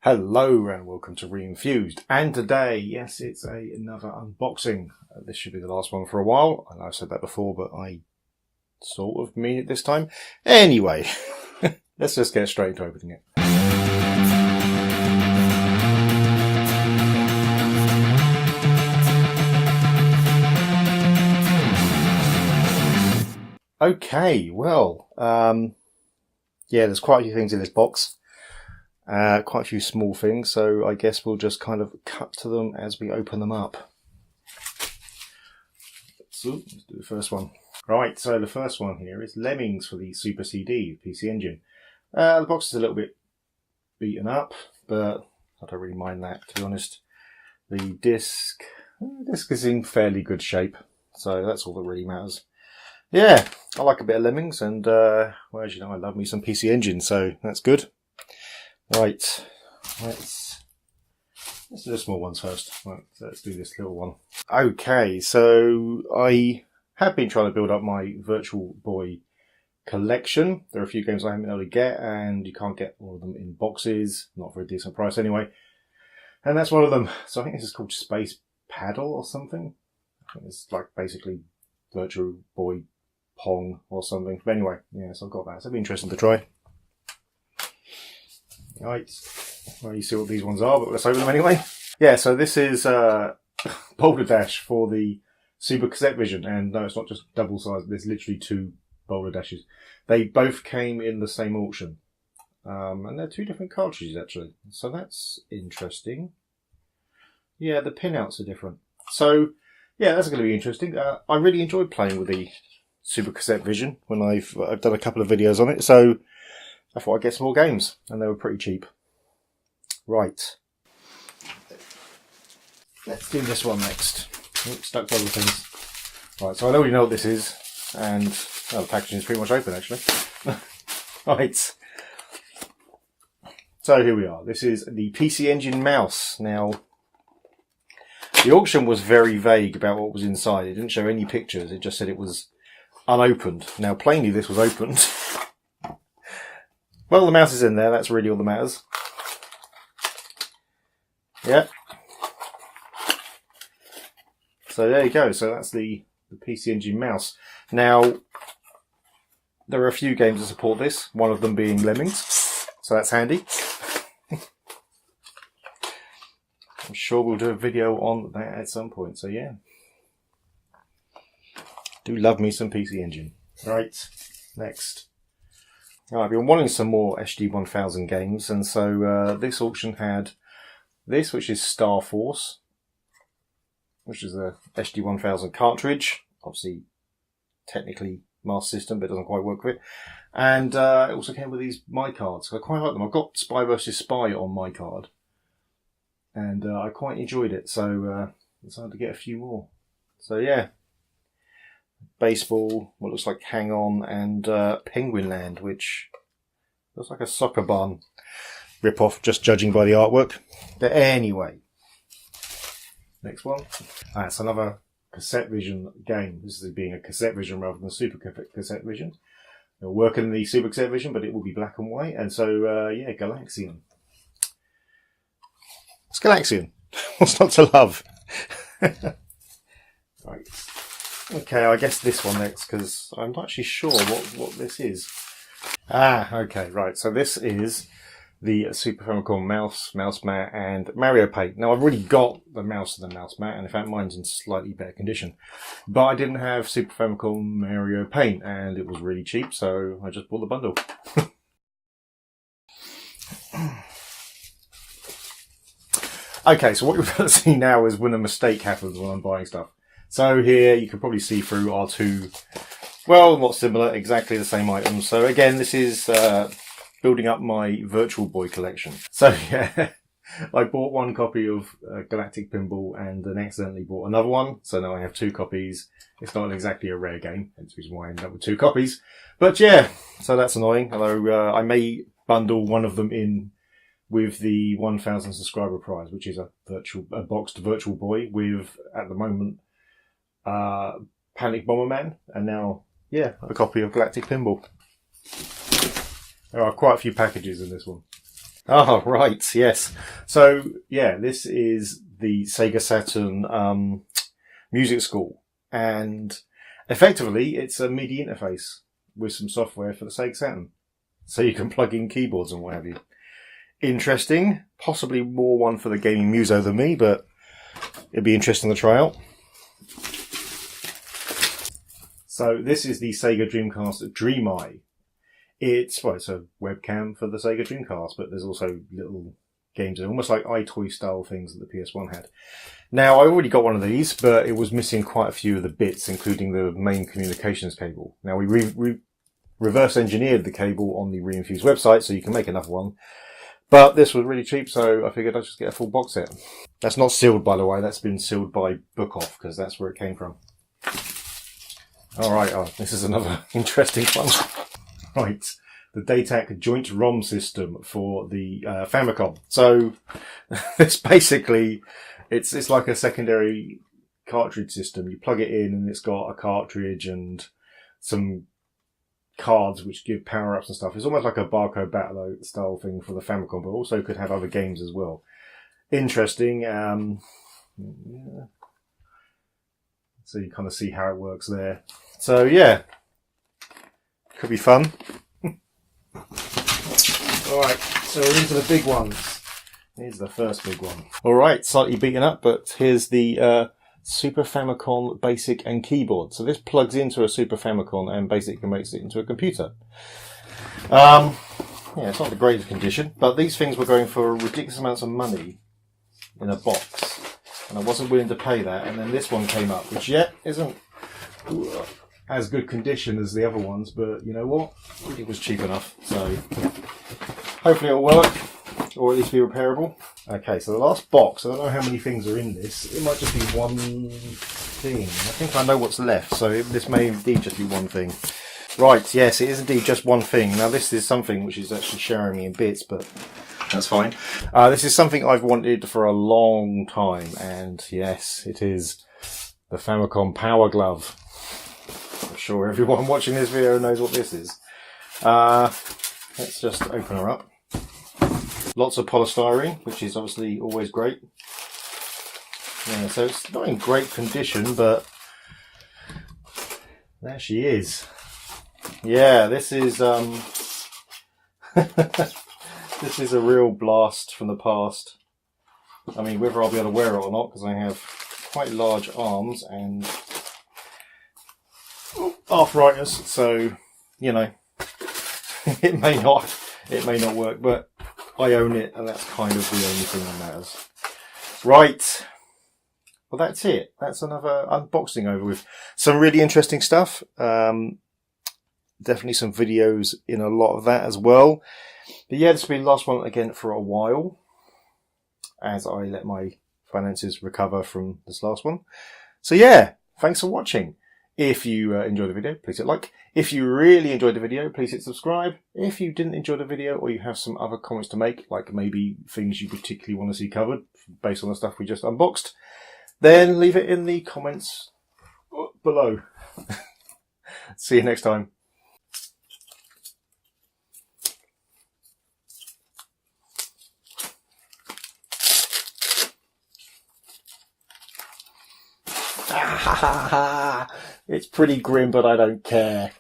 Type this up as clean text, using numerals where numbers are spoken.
Hello and welcome to Re-enthused. And today, yes, it's another unboxing. This should be the last one for a while. I know I've said that before, but I sort of mean it this time. Anyway, let's just get straight into opening it. Okay, well, yeah, there's quite a few things in this box. Quite a few small things, so I guess we'll just kind of cut to them as we open them up. So, let's do the first one. Right, so the first one here is Lemmings for the Super CD PC Engine. The box is a little bit beaten up, but I don't really mind that, to be honest. The disc is in fairly good shape, so that's all that really matters. Yeah, I like a bit of Lemmings, and well, as you know, I love me some PC Engine, so that's good. Right, let's do the small ones first. Right, so let's do this little one. Okay, so I have been trying to build up my Virtual Boy collection. There are a few games I haven't been able to get, and you can't get all of them in boxes, not for a decent price anyway. And that's one of them. So I think this is called Space Paddle or something. I think it's like basically Virtual Boy Pong or something. But anyway, yeah, so I've got that. So it'll be interesting to try. Right, well, you see what these ones are, but let's open them anyway. Yeah, so this is Boulder Dash for the Super Cassette Vision, and no, it's not just double size, there's literally two Boulder Dashes. They both came in the same auction, and they're two different cartridges actually, so that's interesting. Yeah, the pinouts are different. So, yeah, that's going to be interesting. I really enjoyed playing with the Super Cassette Vision when I've done a couple of videos on it, so I thought I'd get some more games, and they were pretty cheap. Right. Let's do this one next. Oops, stuck to other things. Right, so I already know what this is, and well, the packaging is pretty much open, actually. Right. So here we are. This is the PC Engine mouse. Now, the auction was very vague about what was inside. It didn't show any pictures. It just said it was unopened. Now, plainly, this was opened. Well, the mouse is in there, that's really all that matters. Yeah. So there you go, so that's the PC Engine mouse. Now, there are a few games that support this, one of them being Lemmings, so that's handy. I'm sure we'll do a video on that at some point, so yeah. Do love me some PC Engine. Right, next. I've been wanting some more SD1000 games, and so this auction had this, which is Star Force, which is a SD1000 cartridge, obviously technically Master System, but it doesn't quite work with it. And it also came with these my cards. I quite like them. I've got Spy vs Spy on my card, and I quite enjoyed it, so decided to get a few more. So yeah. Baseball, what looks like Hang On, and Penguin Land, which looks like a soccer barn rip-off, just judging by the artwork. But anyway, next one. That's another Cassette Vision game. This is being a Cassette Vision rather than a Super Cassette Vision. It'll work in the Super Cassette Vision, but it will be black and white. And so, yeah, Galaxian. It's Galaxian. What's not to love? Right. Okay, I guess this one next, because I'm not actually sure what this is. Ah, okay, right. So this is the Super Famicom mouse mat, and Mario Paint. Now, I've already got the mouse and the mouse mat, and in fact, mine's in slightly better condition. But I didn't have Super Famicom Mario Paint, and it was really cheap, so I just bought the bundle. Okay, so what you're about to see now is when a mistake happens when I'm buying stuff. So here you can probably see through our two, well, not similar, exactly the same items. So again, this is building up my Virtual Boy collection. So yeah, I bought one copy of Galactic Pinball and then accidentally bought another one. So now I have two copies. It's not exactly a rare game, hence the reason why I ended up with two copies. But yeah, so that's annoying. Although I may bundle one of them in with the 1,000 subscriber prize, which is a boxed Virtual Boy with, at the moment, Panic Bomberman, and now, yeah, a copy of Galactic Pinball. There are quite a few packages in this one. Oh, right, yes. So, yeah, this is the Sega Saturn music school. And effectively, it's a MIDI interface with some software for the Sega Saturn. So you can plug in keyboards and what have you. Interesting. Possibly more one for the gaming muso than me, but it'd be interesting to try out. So this is the Sega Dreamcast Dream Eye. It's a webcam for the Sega Dreamcast, but there's also little games, almost like iToy style things that the PS1 had. Now, I already got one of these, but it was missing quite a few of the bits, including the main communications cable. Now, we reverse engineered the cable on the Re-enthused website, so you can make another one. But this was really cheap, so I figured I'd just get a full box set. That's not sealed, by the way. That's been sealed by Book Off, because that's where it came from. Alright, this is another interesting one. Right, the Datak joint ROM system for the Famicom. So, it's basically, it's like a secondary cartridge system. You plug it in and it's got a cartridge and some cards which give power-ups and stuff. It's almost like a barcode battle style thing for the Famicom, but also could have other games as well. Interesting. Yeah. So you kind of see how it works there. So yeah, could be fun. Alright, so we're into the big ones. Here's the first big one. Alright, slightly beaten up, but here's the Super Famicom Basic and Keyboard. So this plugs into a Super Famicom and basically makes it into a computer. Yeah, it's not the greatest condition, but these things were going for ridiculous amounts of money in a box. And I wasn't willing to pay that, and then this one came up, which yet isn't as good condition as the other ones, but you know what? It was cheap enough, so hopefully it'll work, or at least be repairable. Okay, so the last box, I don't know how many things are in this. It might just be one thing. I think I know what's left, so this may indeed just be one thing. Right, yes, it is indeed just one thing. Now this is something which is actually showering me in bits, but that's fine. This is something I've wanted for a long time, and yes, it is the Famicom Power Glove. I'm sure everyone watching this video knows what this is. Let's just open her up. Lots of polystyrene, which is obviously always great. Yeah, so it's not in great condition, but there she is. Yeah, this is this is a real blast from the past. I mean, whether I'll be able to wear it or not, because I have quite large arms and arthritis, so you know, it may not work, but I own it, and that's kind of the only thing that matters. Right. Well, that's it. That's another unboxing over with. Some really interesting stuff. Definitely some videos in a lot of that as well. But yeah, this will be the last one again for a while, as I let my finances recover from this last one. So yeah, thanks for watching. If you enjoyed the video, please hit like. If you really enjoyed the video, please hit subscribe. If you didn't enjoy the video, or you have some other comments to make, like maybe things you particularly want to see covered based on the stuff we just unboxed, then leave it in the comments below. See you next time. It's pretty grim, but I don't care.